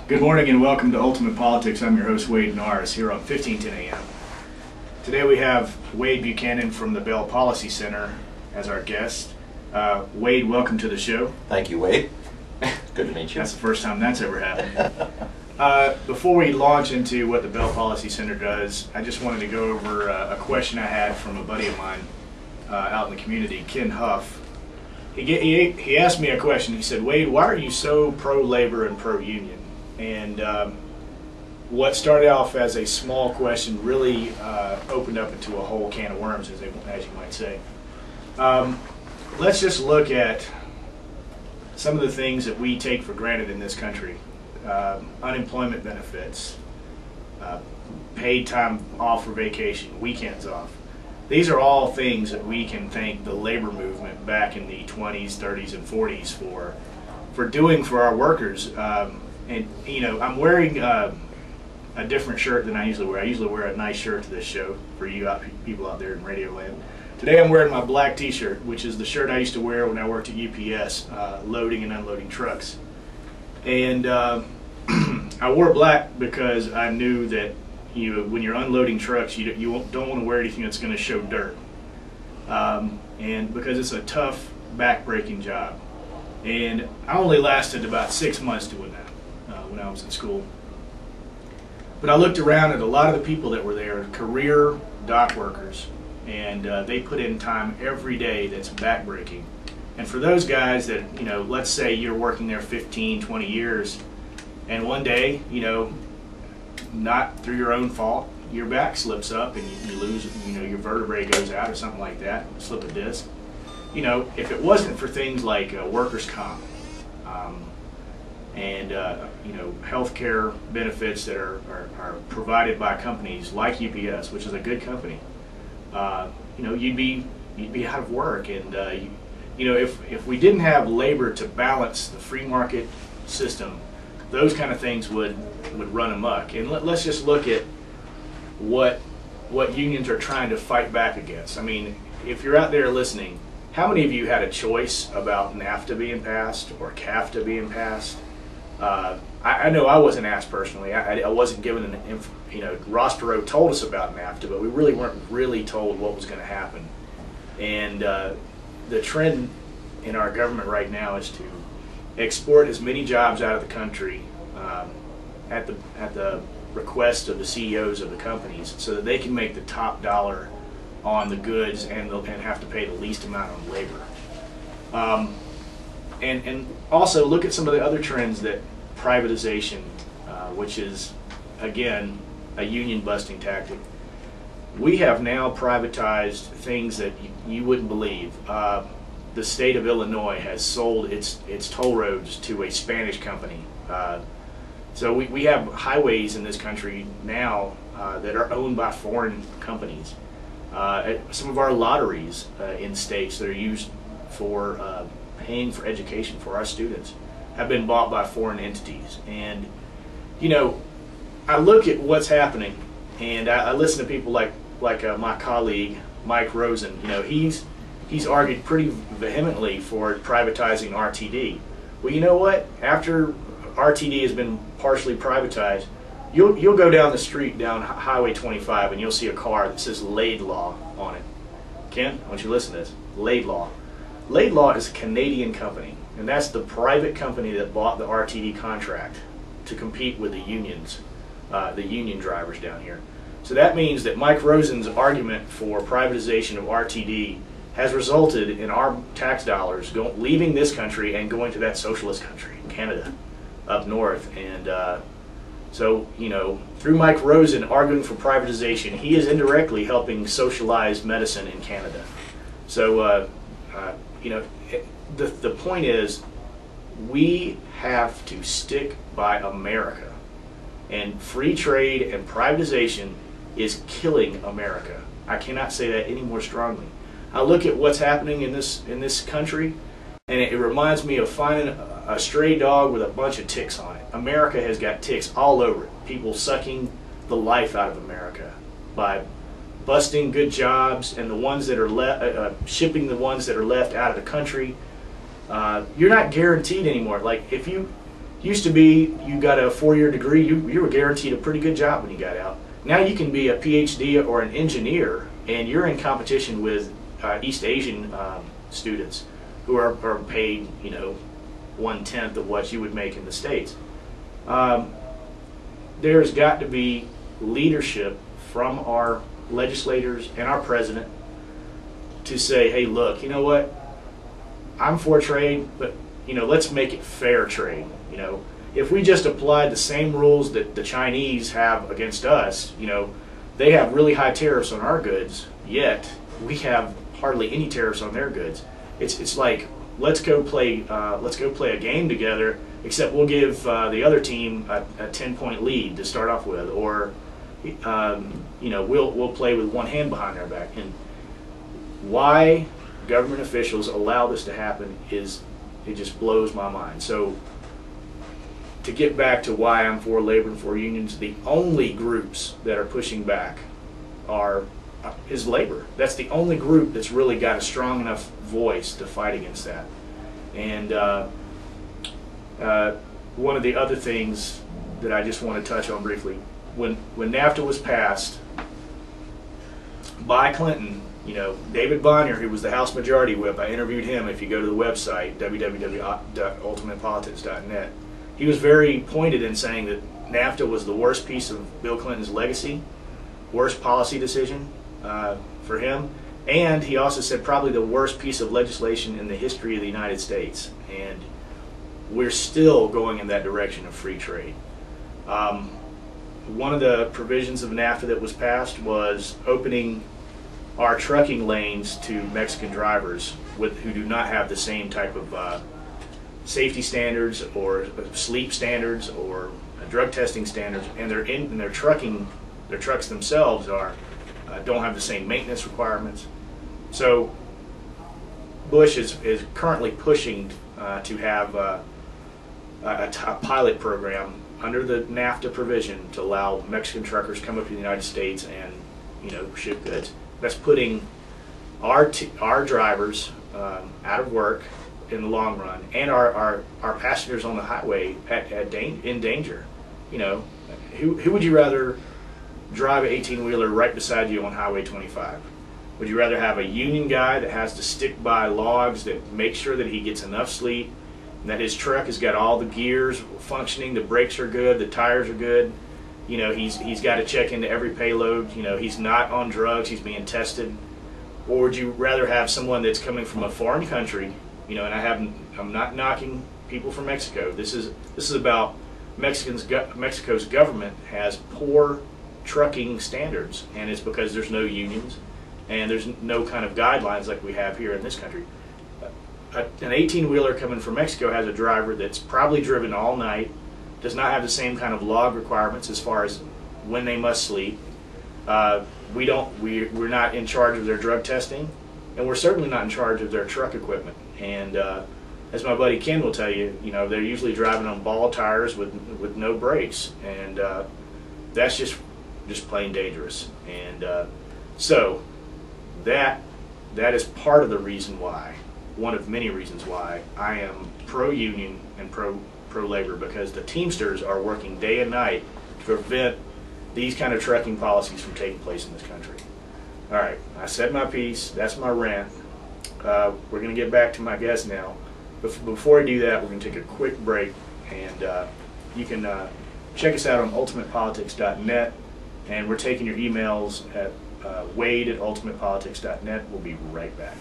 Good morning and welcome to Ultimate Politics. I'm your host, Wade Norris, here on 1510 AM. Today we have Wade Buchanan from the Bell Policy Center as our guest. Wade, welcome to the show. Thank you, Wade. Good to meet you. That's the first time that's ever happened. Before we launch into what the Bell Policy Center does, I just wanted to go over a question I had from a buddy of mine out in the community, Ken Huff. He asked me a question. He said, Wade, why are you so pro-labor and pro-union? And what started off as a small question really opened up into a whole can of worms, as you might say. Let's just look at some of the things that we take for granted in this country. Unemployment benefits, paid time off for vacation, weekends off. These are all things that we can thank the labor movement back in the 20s, 30s, and 40s for doing for our workers. And you know, I'm wearing a different shirt than I usually wear. I usually wear a nice shirt to this show for you people out there in Radio Land. Today I'm wearing my black t-shirt, which is the shirt I used to wear when I worked at UPS, loading and unloading trucks. And I wore black because I knew that when you're unloading trucks, you don't want to wear anything that's going to show dirt. And because it's a tough, back-breaking job. And I only lasted about 6 months doing that when I was in school. But I looked around at a lot of the people that were there, career dock workers, and they put in time every day that's back-breaking. And for those guys that, you know, let's say you're working there 15, 20 years, and one day, you know, not through your own fault, your back slips up and you lose, you know, your vertebrae goes out or something like that, slip a disc. You know, if it wasn't for things like workers' comp and you know, healthcare benefits that are provided by companies like UPS, which is a good company, you know, you'd be out of work. And you know, if we didn't have labor to balance the free market system, those kind of things would run amok. And let's just look at what unions are trying to fight back against. I mean, if you're out there listening, how many of you had a choice about NAFTA being passed or CAFTA being passed? I know I wasn't asked personally. I wasn't given you know, Ross Perot told us about NAFTA, but we really weren't really told what was going to happen. And the trend in our government right now is to export as many jobs out of the country at the request of the CEOs of the companies, so that they can make the top dollar on the goods and have to pay the least amount on labor. And also look at some of the other trends, that privatization, which is again a union busting tactic. We have now privatized things that you wouldn't believe. The state of Illinois has sold its toll roads to a Spanish company. So we have highways in this country now that are owned by foreign companies. Some of our lotteries in states that are used for paying for education for our students have been bought by foreign entities. And you know, I look at what's happening, and I listen to people like my colleague Mike Rosen. You know, he's argued pretty vehemently for privatizing RTD. Well, you know what? After RTD has been partially privatized, you'll go down the street, down Highway 25, and you'll see a car that says Laidlaw on it. Ken, I want you to listen to this. Laidlaw. Laidlaw is a Canadian company, and that's the private company that bought the RTD contract to compete with the unions, the union drivers down here. So that means that Mike Rosen's argument for privatization of RTD has resulted in our tax dollars leaving this country and going to that socialist country, Canada, up north. And so, you know, through Mike Rosen arguing for privatization, he is indirectly helping socialize medicine in Canada. So, you know, the point is, we have to stick by America. And free trade and privatization is killing America. I cannot say that any more strongly. I look at what's happening in this country, and it reminds me of finding a stray dog with a bunch of ticks on it. America has got ticks all over it. People sucking the life out of America by busting good jobs, and the ones that are shipping the ones that are left out of the country. You're not guaranteed anymore. Like if you Used to be you got a 4-year degree, you were guaranteed a pretty good job when you got out. Now you can be a PhD or an engineer, and you're in competition with East Asian students who are paid, 1/10 of what you would make in the States. There's got to be leadership from our legislators and our president to say, hey, look, you know what? I'm for trade, but let's make it fair trade. If we just applied the same rules that the Chinese have against us, they have really high tariffs on our goods, yet we have hardly any tariffs on their goods. It's like let's go play a game together, except we'll give the other team a 10-point lead to start off with, or we'll play with one hand behind their back. And why government officials allow this to happen it just blows my mind. So to get back to why I'm for labor and for unions, the only groups that are pushing back is labor. That's the only group that's really got a strong enough voice to fight against that. And one of the other things that I just want to touch on briefly, when NAFTA was passed by Clinton, David Bonnier, who was the House Majority Whip, I interviewed him. If you go to the website, www.ultimatepolitics.net, he was very pointed in saying that NAFTA was the worst piece of Bill Clinton's legacy, worst policy decision for him, and he also said probably the worst piece of legislation in the history of the United States. And we're still going in that direction of free trade. One of the provisions of NAFTA that was passed was opening our trucking lanes to Mexican drivers who do not have the same type of safety standards or sleep standards or drug testing standards, and their trucks themselves don't have the same maintenance requirements. So Bush is currently pushing to have a pilot program under the NAFTA provision to allow Mexican truckers come up to the United States and ship goods. That's putting our drivers out of work in the long run, and our passengers on the highway in danger. Who would you rather drive an 18-wheeler right beside you on Highway 25? Would you rather have a union guy that has to stick by logs that make sure that he gets enough sleep, and that his truck has got all the gears functioning, the brakes are good, the tires are good, he's got to check into every payload, he's not on drugs, he's being tested? Or would you rather have someone that's coming from a foreign country, and I'm not knocking people from Mexico. This is about Mexico's government has poor trucking standards, and it's because there's no unions and there's no kind of guidelines like we have here in this country. An 18-wheeler coming from Mexico has a driver that's probably driven all night, does not have the same kind of log requirements as far as when they must sleep. We're not in charge of their drug testing, and we're certainly not in charge of their truck equipment. And as my buddy Ken will tell you, they're usually driving on ball tires with no brakes, and that's just plain dangerous. And so that is part of the reason why, one of many reasons why I am pro-union and pro-labor, because the Teamsters are working day and night to prevent these kind of trucking policies from taking place in this country. All right, I said my piece. That's my rant. We're going to get back to my guest now. Before I do that, we're going to take a quick break, and you can check us out on ultimatepolitics.net, and we're taking your emails at Wade@ultimatepolitics.net. We'll be right back.